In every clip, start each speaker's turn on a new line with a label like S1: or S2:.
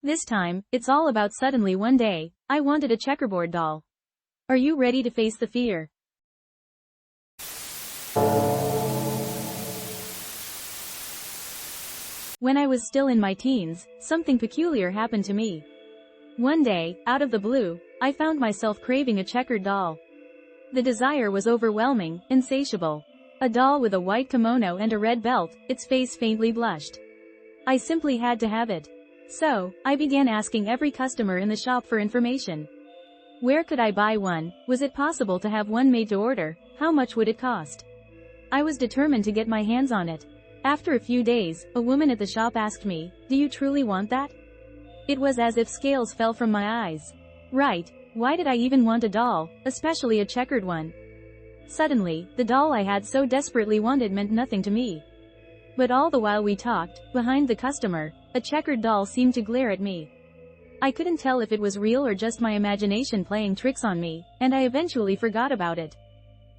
S1: This time, it's all about suddenly one day, I wanted a checkerboard doll. Are you ready to face the fear? When I was still in my teens, something peculiar happened to me. One day, out of the blue, I found myself craving a checkered doll. The desire was overwhelming, insatiable. A doll with a white kimono and a red belt, its face faintly blushed. I simply had to have it. So, I began asking every customer in the shop for information. Where could I buy one? Was it possible to have one made to order? How much would it cost? I was determined to get my hands on it. After a few days, a woman at the shop asked me, "Do you truly want that?" It was as if scales fell from my eyes. Right, why did I even want a doll, especially a checkered one? Suddenly, the doll I had so desperately wanted meant nothing to me. But all the while we talked, behind the customer, a checkered doll seemed to glare at me. I couldn't tell if it was real or just my imagination playing tricks on me, and I eventually forgot about it.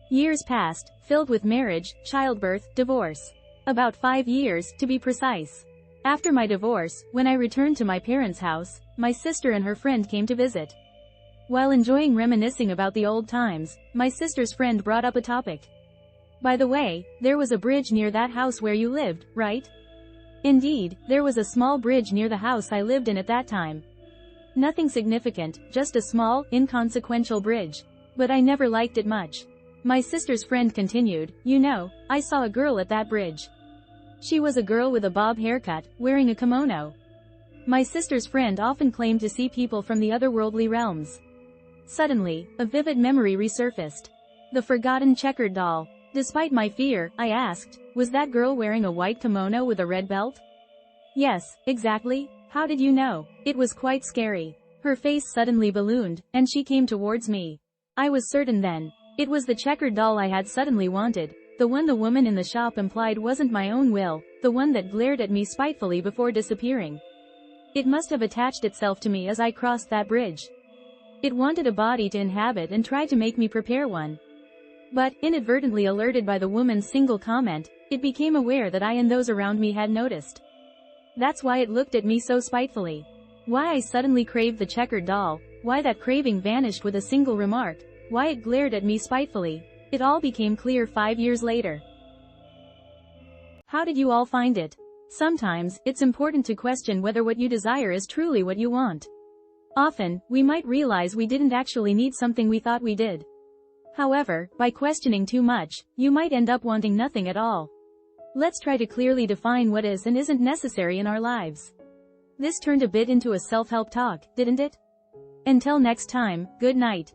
S1: Years passed, filled with marriage, childbirth, divorce. About 5 years, to be precise. After my divorce, when I returned to my parents' house, my sister and her friend came to visit. While enjoying reminiscing about the old times, my sister's friend brought up a topic. "By the way, there was a bridge near that house where you lived, right?" Indeed, there was a small bridge near the house I lived in at that time. Nothing significant, just a small, inconsequential bridge. But I never liked it much. My sister's friend continued, "You know, I saw a girl at that bridge. She was a girl with a bob haircut, wearing a kimono." My sister's friend often claimed to see people from the otherworldly realms. Suddenly, a vivid memory resurfaced. The forgotten checkered doll. Despite my fear, I asked, "Was that girl wearing a white kimono with a red belt?" "Yes, exactly. How did you know?" It was quite scary. Her face suddenly ballooned, and she came towards me. I was certain then. It was the checkered doll I had suddenly wanted, the one the woman in the shop implied wasn't my own will, the one that glared at me spitefully before disappearing. It must have attached itself to me as I crossed that bridge. It wanted a body to inhabit and tried to make me prepare one. But, inadvertently alerted by the woman's single comment, it became aware that I and those around me had noticed. That's why it looked at me so spitefully. Why I suddenly craved the checkered doll, why that craving vanished with a single remark, why it glared at me spitefully. It all became clear 5 years later. How did you all find it? Sometimes, it's important to question whether what you desire is truly what you want. Often, we might realize we didn't actually need something we thought we did. However, by questioning too much, you might end up wanting nothing at all. Let's try to clearly define what is and isn't necessary in our lives. This turned a bit into a self-help talk, didn't it? Until next time, good night.